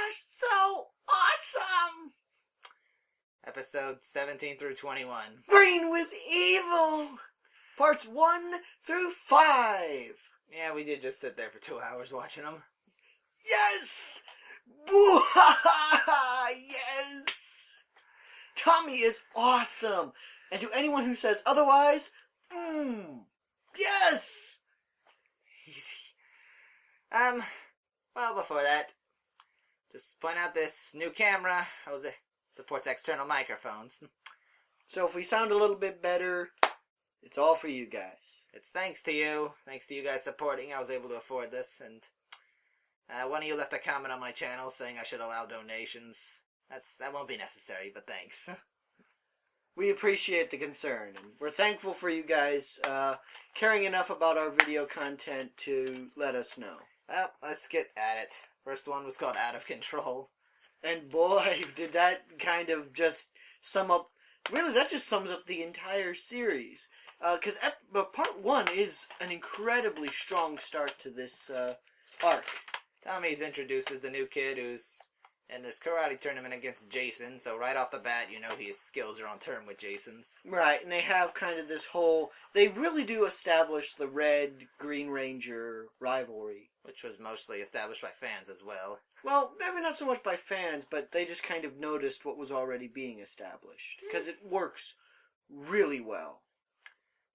gosh, so awesome! Episode 17 through 21. Green with Evil! Parts 1 through 5. Yeah, we did just sit there for 2 hours watching them. Yes! Yes! Tommy is awesome! And to anyone who says otherwise, yes! Easy. Well, before that, just point out this new camera. Supports external microphones. So if we sound a little bit better, it's all for you guys. It's thanks to you. Thanks to you guys supporting, I was able to afford this. And one of you left a comment on my channel saying I should allow donations. That won't be necessary, but thanks. We appreciate the concern, and we're thankful for you guys caring enough about our video content to let us know. Well, let's get at it. First one was called Out of Control. And boy, did that kind of just sum up... Really, that just sums up the entire series. Because part 1 is an incredibly strong start to this arc. Tommy's introduced as the new kid who's in this karate tournament against Jason, so right off the bat, you know his skills are on term with Jason's. Right, and they have kind of this whole... They really do establish the Red-Green Ranger rivalry. Which was mostly established by fans as well. Well, maybe not so much by fans, but they just kind of noticed what was already being established. Because it works really well.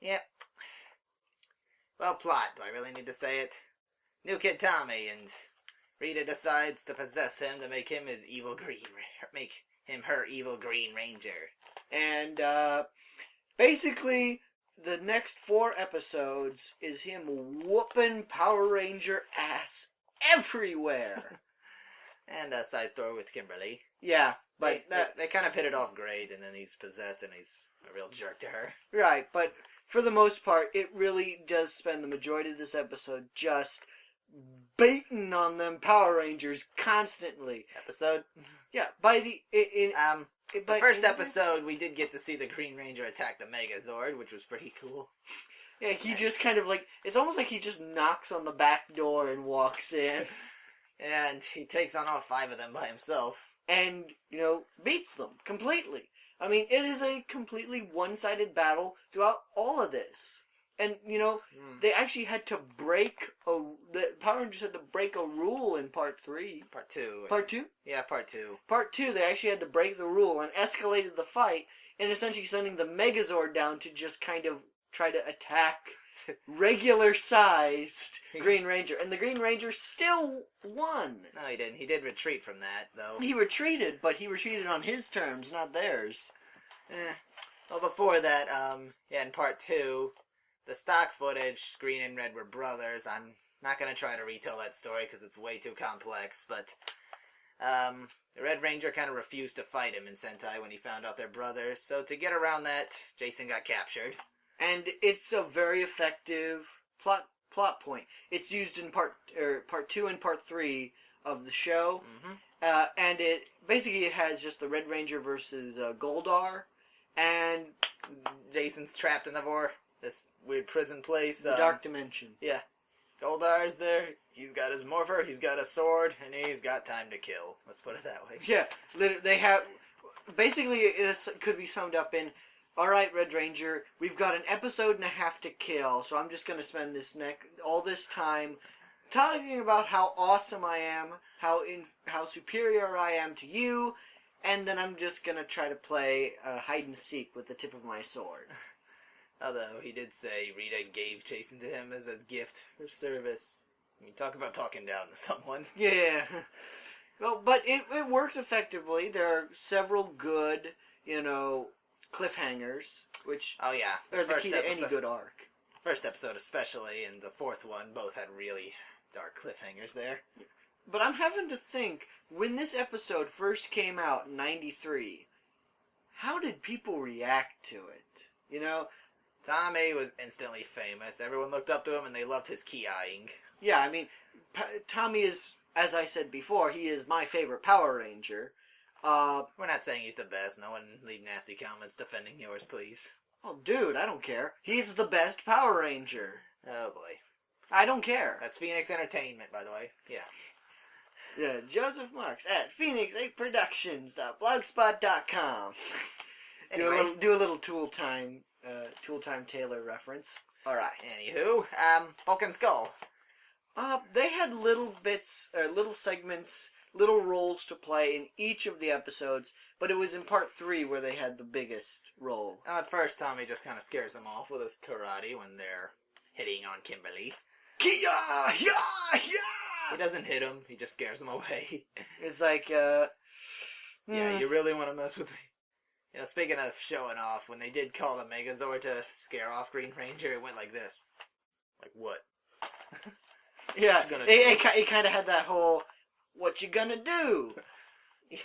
Yep. Well, plot. Do I really need to say it? New kid Tommy, and Rita decides to possess him to make him his evil her evil Green Ranger. And, basically, the next 4 episodes is him whooping Power Ranger ass everywhere. And a side story with Kimberly. Yeah, but... They kind of hit it off great, and then he's possessed, and he's a real jerk to her. Right, but for the most part, it really does spend the majority of this episode just baiting on them Power Rangers constantly. Episode? Yeah, by the... The first episode, we did get to see the Green Ranger attack the Megazord, which was pretty cool. Yeah, he just kind of like... It's almost like he just knocks on the back door and walks in. And he takes on all 5 of them by himself. And, beats them completely. I mean, it is a completely one-sided battle throughout all of this. And, they actually had to break the Power Rangers had to break a rule in Part 3. Part 2. Part 2? Yeah, Part 2. Part 2, they actually had to break the rule and escalated the fight, and essentially sending the Megazord down to just kind of try to attack regular-sized Green Ranger. And the Green Ranger still won. No, he didn't. He did retreat from that, though. He retreated, but he retreated on his terms, not theirs. Well, before that, in Part 2... The stock footage, Green and Red were brothers. I'm not going to try to retell that story because it's way too complex, but the Red Ranger kind of refused to fight him in Sentai when he found out they're brothers, so to get around that, Jason got captured. And it's a very effective plot point. It's used in Part 2 and Part 3 of the show, and it has just the Red Ranger versus Goldar, and Jason's trapped in this weird prison place. The Dark Dimension. Yeah. Goldar's there. He's got his morpher, he's got a sword, and he's got time to kill. Let's put it that way. Yeah. They have... Basically, it could be summed up in, alright, Red Ranger, we've got an episode and a half to kill, so I'm just going to spend all this time talking about how awesome I am, how superior I am to you, and then I'm just going to try to play hide and seek with the tip of my sword. Although, he did say Rita gave Jason to him as a gift for service. I mean, talk about talking down to someone. Yeah. Well, but it works effectively. There are several good, cliffhangers, which are the key to any good arc. First episode especially, and the 4th one, both had really dark cliffhangers there. But I'm having to think, when this episode first came out in 93, how did people react to it? Tommy was instantly famous. Everyone looked up to him, and they loved his key-eyeing. Yeah, I mean, Tommy is, as I said before, he is my favorite Power Ranger. We're not saying he's the best. No one leave nasty comments defending yours, please. Oh, dude, I don't care. He's the best Power Ranger. Oh, boy. I don't care. That's Phoenix Entertainment, by the way. Yeah. Yeah, Joseph Marks at phoenix8productions.blogspot.com. Anyway. Do a little Tool Time Taylor reference. Alright. Anywho, Bulk and Skull. They had little bits, little segments, little roles to play in each of the episodes, but it was in part 3 where they had the biggest role. At first, Tommy just kind of scares them off with his karate when they're hitting on Kimberly. Kia! Ya! Ya! He doesn't hit him, he just scares them away. It's like, Yeah, you really want to mess with me? You know, speaking of showing off, when they did call the Megazord to scare off Green Ranger, it went like this. Like, what? Yeah, it kind of had that whole, what you gonna do? Yeah.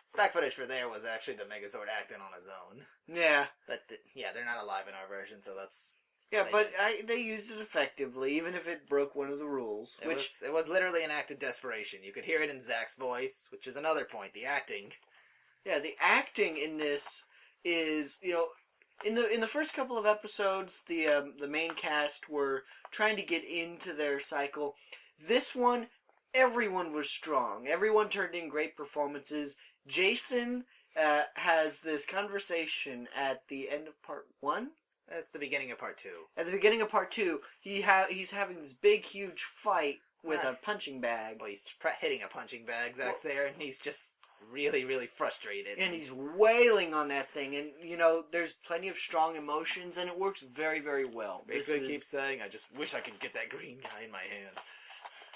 Stock footage for there was actually the Megazord acting on his own. Yeah. But, yeah, they're not alive in our version, so that's... Yeah, but they used it effectively, even if it broke one of the rules. It was literally an act of desperation. You could hear it in Zach's voice, which is another point, the acting. Yeah, the acting in this is, you know, in the first couple of episodes, the main cast were trying to get into their cycle. This one, everyone was strong. Everyone turned in great performances. Jason has this conversation at the end of part 1. That's the beginning of part 2. At the beginning of part 2, he's having this big, huge fight with a punching bag. Well, he's hitting a punching bag, Zach's there, and he's just really, really frustrated. And he's wailing on that thing, and, you know, there's plenty of strong emotions, and it works very, very well. Basically keeps saying, I just wish I could get that green guy in my hands.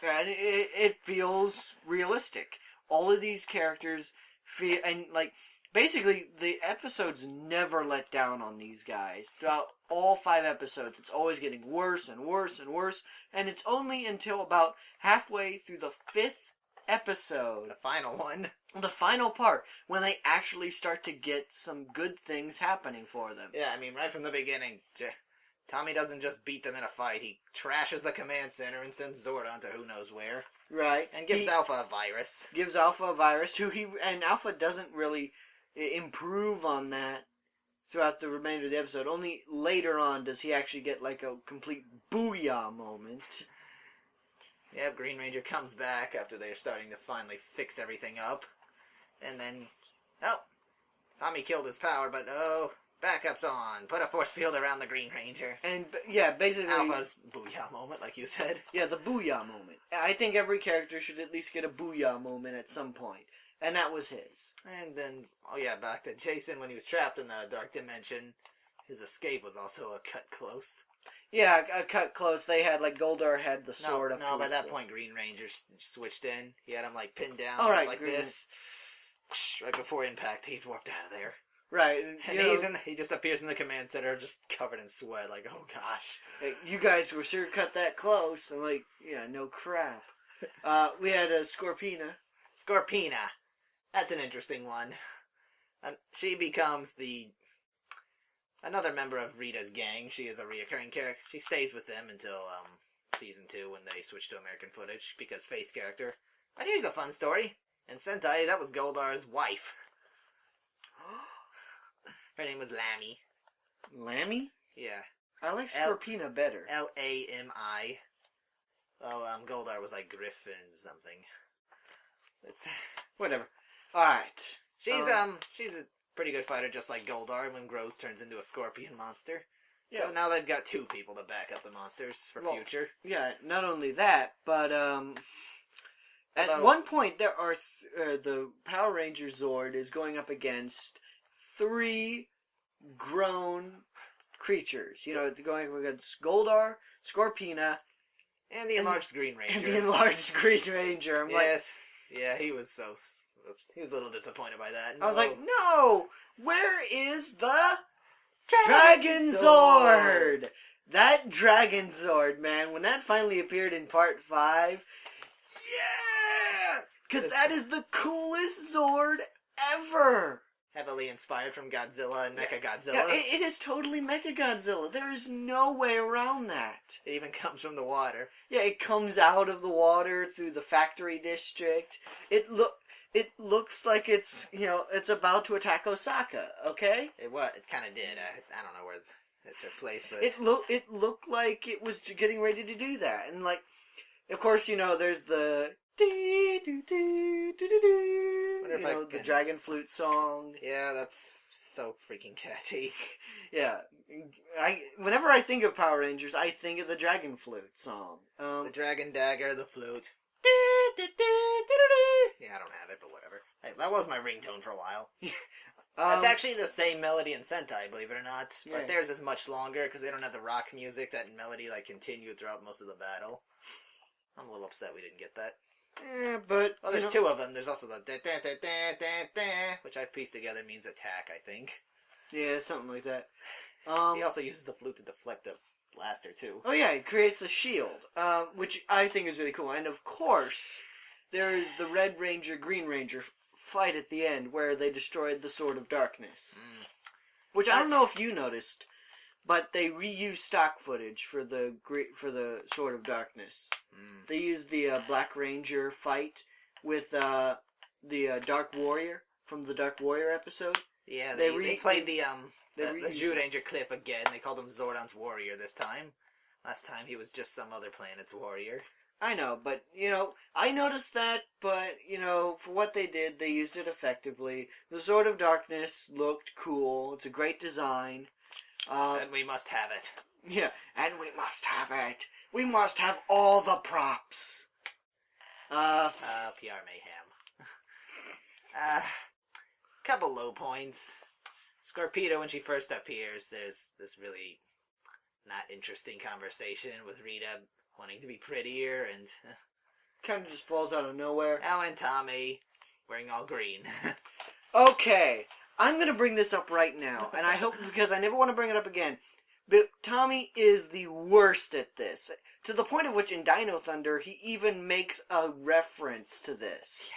And it feels realistic. All of these characters feel, and, like, basically, the episodes never let down on these guys. Throughout all 5 episodes, it's always getting worse and worse and worse. And it's only until about halfway through the 5th episode, the final one, the final part, when they actually start to get some good things happening for them. Yeah, I mean, right from the beginning, Tommy doesn't just beat them in a fight. He trashes the command center and sends Zord on to who knows where. Right. And gives Alpha a virus. And Alpha doesn't really improve on that throughout the remainder of the episode. Only later on does he actually get like a complete booyah moment. Yeah, Green Ranger comes back after they're starting to finally fix everything up. And then, Tommy killed his power, but backup's on. Put a force field around the Green Ranger. And, yeah, basically... Alpha's booyah moment, like you said. Yeah, the booyah moment. I think every character should at least get a booyah moment at some point. And that was his. And then, back to Jason when he was trapped in the Dark Dimension. His escape was also a cut close. Yeah, a cut close. They had, like, Goldar had the sword up. No, by that point, Green Ranger switched in. He had him, like, pinned down like this. Right before impact, he's warped out of there. Right. And he just appears in the command center just covered in sweat, like, oh gosh. Hey, you guys were sure cut that close. I'm like, yeah, no crap. We had a Scorpina. That's an interesting one. She becomes another member of Rita's gang. She is a reoccurring character. She stays with them until season 2 when they switch to American footage because face character. But here's a fun story. In Sentai, that was Goldar's wife. Her name was Lammy. Lammy? Yeah. I like Scorpina better. Lami. Well, Goldar was like Griffin something. It's whatever. All right. She's a pretty good fighter, just like Goldar. When grows, turns into a scorpion monster. So yeah. now they've got 2 people to back up the monsters for future. Yeah. Not only that, but at one point there are the Power Ranger Zord is going up against 3 grown creatures. You know, going up against Goldar, Scorpina, and the enlarged Green Ranger. Yeah, he was so... Oops. He was a little disappointed by that. No. I was like, no! Where is the Dragon Zord? That Dragon Zord, man, when that finally appeared in part 5, yeah! Because that is the coolest Zord ever! Heavily inspired from Godzilla and Mechagodzilla. Yeah, it is totally Mechagodzilla. There is no way around that. It even comes from the water. Yeah, it comes out of the water through the factory district. It looks like it's about to attack Osaka. Okay. It kind of did. I don't know where it took place, but it looked like it was getting ready to do that, and like of course, there's the the dragon flute song. Yeah, that's so freaking catchy. Yeah, whenever I think of Power Rangers, I think of the dragon flute song. The dragon dagger, the flute. Yeah, I don't have it, but whatever. Hey, that was my ringtone for a while. That's actually the same melody in Sentai, believe it or not. But theirs is much longer because they don't have the rock music. That melody continued throughout most of the battle. I'm a little upset we didn't get that. But there's two of them. There's also the which I've pieced together means attack, I think. Yeah, something like that. He also uses the flute to deflect the blaster too. Oh yeah, it creates a shield, which I think is really cool. And of course, there is the Red Ranger, Green Ranger fight at the end where they destroyed the Sword of Darkness. Which I don't know if you noticed, but they reused stock footage for the Sword of Darkness. They used the Black Ranger fight with the Dark Warrior from the Dark Warrior episode. Yeah, they played the Zyuranger clip again. They called him Zordon's Warrior this time. Last time he was just some other planet's warrior. I know, but, I noticed that, but, for what they did, they used it effectively. The Sword of Darkness looked cool. It's a great design. And we must have it. Yeah, and we must have it. We must have all the props. PR mayhem. Couple low points. Scorpedo, when she first appears, there's this really not interesting conversation with Rita wanting to be prettier, and kind of just falls out of nowhere. Oh, and Tommy wearing all green. Okay, I'm going to bring this up right now, and I hope, because I never want to bring it up again, but Tommy is the worst at this, to the point of which in Dino Thunder, he even makes a reference to this.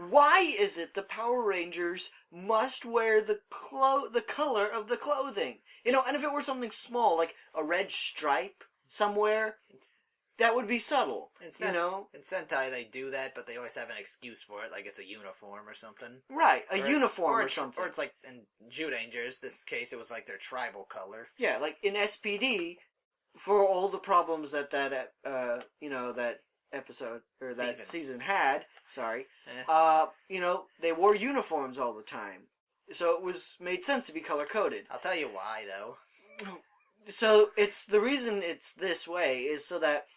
Why is it the Power Rangers must wear the color of the clothing? And if it were something small, like a red stripe somewhere, that would be subtle, In Sentai, they do that, but they always have an excuse for it, like it's a uniform or something. Right, uniform or something. Or it's like in Zyurangers, this case, it was like their tribal color. Yeah, like in SPD, for all the problems that episode, or that season had, they wore uniforms all the time. So it made sense to be color-coded. I'll tell you why, though. So the reason it's this way is so that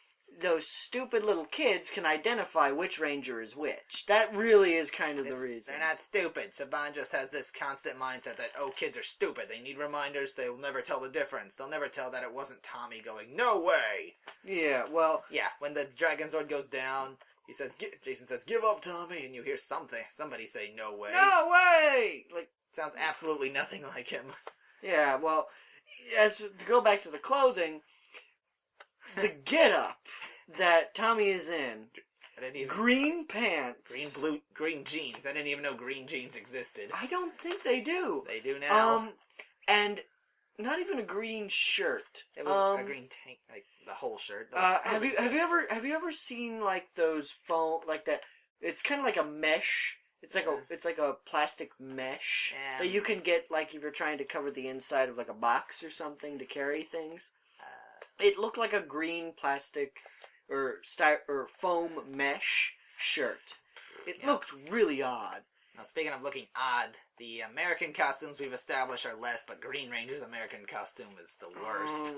those stupid little kids can identify which ranger is which. That really is kind of the reason. They're not stupid. Saban just has this constant mindset that, kids are stupid. They need reminders. They'll never tell the difference. They'll never tell that it wasn't Tommy going, no way! Yeah, well... Yeah, when the Dragon Zord goes down, Jason says, give up, Tommy! And you hear somebody say, no way. No way! Sounds absolutely nothing like him. Yeah, well, to go back to the clothing, the get-up that Tommy is in, green pants, green jeans. I didn't even know green jeans existed. I don't think they do. They do now. And not even a green shirt. It was a green tank, like the whole shirt. Have you ever seen those foam that? It's kind of like a mesh. It's like a plastic mesh that you can get if you're trying to cover the inside of a box or something to carry things. It looked like a green plastic or foam mesh shirt. It looked really odd. Now, speaking of looking odd, the American costumes we've established are less, but Green Ranger's American costume is the worst.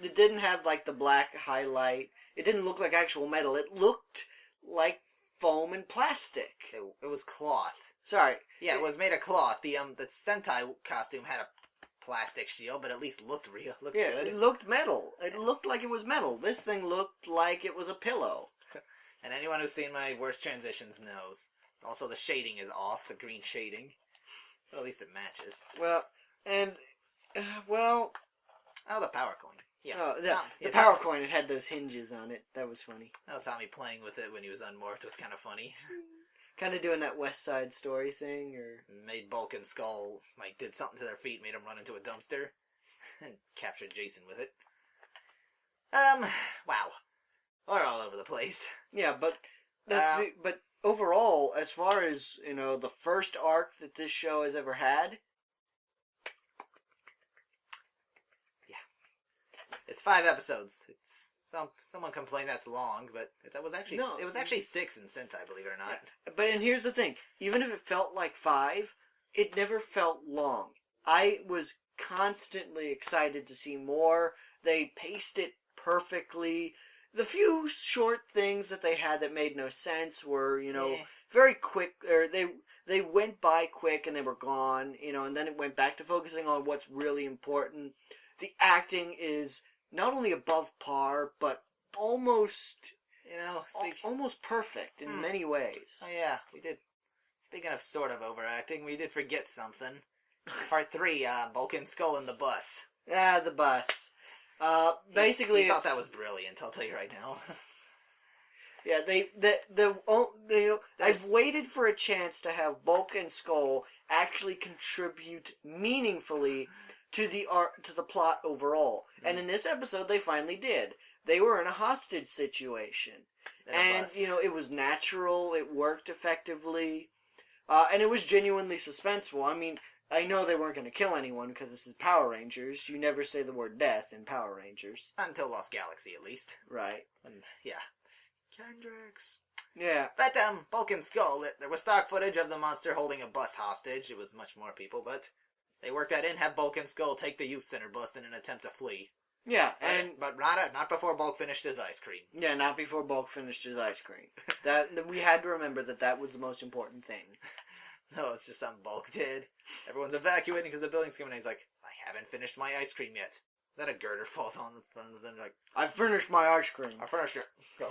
It didn't have the black highlight. It didn't look like actual metal. It looked like foam and plastic. It was cloth. Sorry. Yeah, it was made of cloth. The Sentai costume had a plastic shield, but at least looked real. Looked good. It looked metal. It looked like it was metal. This thing looked like it was a pillow. And anyone who's seen my worst transitions knows. Also, the shading is off, the green shading. Well, at least it matches. Well, and, Oh, the power coin. Yeah. Oh, the power coin, it had those hinges on it. That was funny. Oh, Tommy playing with it when he was unmorphed was kind of funny. Kind of doing that West Side Story thing, or... Made Bulk and Skull, did something to their feet, made them run into a dumpster, and captured Jason with it. Wow. We're all over the place. Yeah, but but overall, as far as, the first arc that this show has ever had... Yeah. It's 5 episodes. It's Someone complained that's long, but it was actually No. it was actually 6 in Sentai, believe it or not. And here's the thing. Even if it felt like 5, it never felt long. I was constantly excited to see more. They paced it perfectly. The few short things that they had that made no sense were, very quick. Or they went by quick and they were gone, and then it went back to focusing on what's really important. The acting is not only above par, but almost, almost perfect in many ways. Oh yeah, we did. Speaking of sort of overacting, we did forget something. Part 3, Bulk and Skull in the bus. Ah, the bus. Basically, he thought that was brilliant. I'll tell you right now. Yeah, I've waited for a chance to have Bulk and Skull actually contribute meaningfully to the plot overall. And in this episode, they finally did. They were in a hostage situation. And, it was natural, it worked effectively, and it was genuinely suspenseful. I mean, I know they weren't going to kill anyone because this is Power Rangers. You never say the word death in Power Rangers. Not until Lost Galaxy, at least. Right. Yeah. Kendricks. Yeah. But, Bulk and Skull, there was stock footage of the monster holding a bus hostage. It was much more people, but they worked that in, have Bulk and Skull take the youth center bus in an attempt to flee. Yeah, but not before Bulk finished his ice cream. Yeah, not before Bulk finished his ice cream. We had to remember that was the most important thing. No, it's just something Bulk did. Everyone's evacuating because the building's coming in. He's like, I haven't finished my ice cream yet. Then a girder falls on in front of them. Like, I finished my ice cream. I finished it. Go.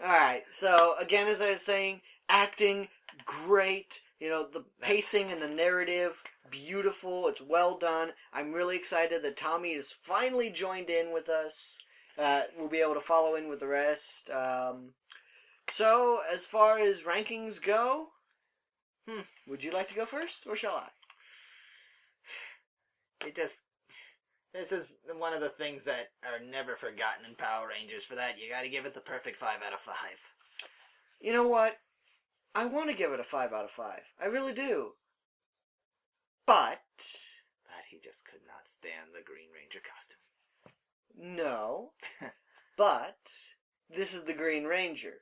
Alright, so again, as I was saying, acting, great. The pacing and the narrative, beautiful. It's well done. I'm really excited that Tommy has finally joined in with us. We'll be able to follow in with the rest. So, as far as rankings go, would you like to go first, or shall I? This is one of the things that are never forgotten in Power Rangers. For that, you gotta give it the perfect 5 out of 5. You know what? I want to give it a 5 out of 5. I really do. But he just could not stand the Green Ranger costume. No. But this is the Green Ranger.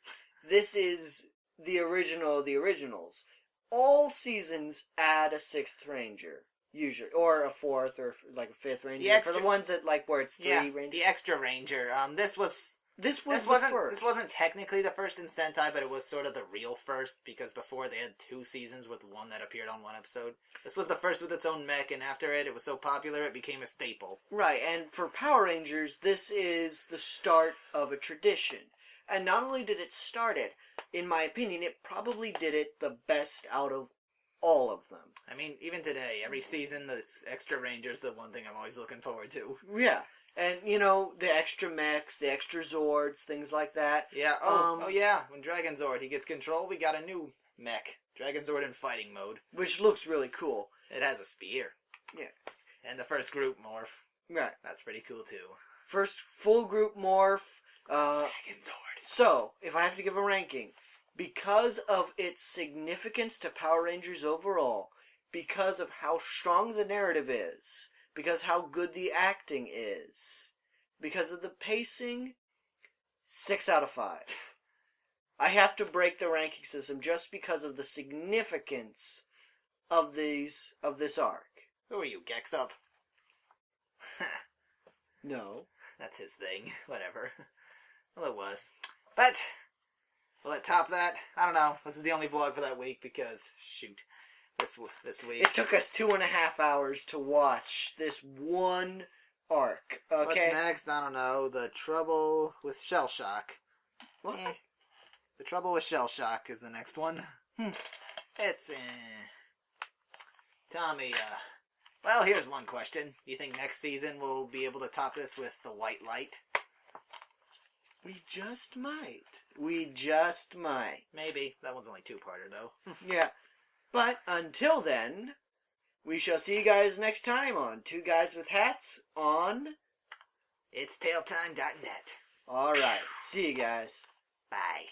This is the original of the originals. All seasons add a 6th Ranger. Usually. Or a 4th or like a 5th Ranger. For the ones that where it's 3 Rangers. The extra Ranger. This wasn't technically the first in Sentai, but it was sort of the real first, because before they had 2 seasons with one that appeared on one episode. This was the first with its own mech, and after it was so popular it became a staple. Right, and for Power Rangers, this is the start of a tradition. And not only did it start it, in my opinion, it probably did it the best out of all of them. I mean, even today, every season, the extra Ranger's the one thing I'm always looking forward to. Yeah. And, the extra mechs, the extra Zords, things like that. Yeah, when Dragon Zord, he gets control, we got a new mech. Dragon Zord in fighting mode. Which looks really cool. It has a spear. Yeah. And the first group morph. Right. That's pretty cool, too. First full group morph. Dragon Zord. So, if I have to give a ranking, because of its significance to Power Rangers overall, because of how strong the narrative is, because how good the acting is, because of the pacing, 6 out of 5. I have to break the ranking system just because of the significance of this arc. Who are you, Gex Up? No. That's his thing. Whatever. Well, it was. But, will it top that? I don't know. This is the only vlog for that week because, shoot, this week. It took us 2.5 hours to watch this one arc. Okay. What's next? I don't know. The Trouble with Shell Shock. What? The Trouble with Shell Shock is the next one. It's, Tommy, well, here's one question. Do you think next season we'll be able to top this with the White Light? We just might. We just might. Maybe. That one's only 2-parter, though. Yeah. But until then, we shall see you guys next time on Two Guys with Hats on It's tailtime.net. Alright. See you guys. Bye.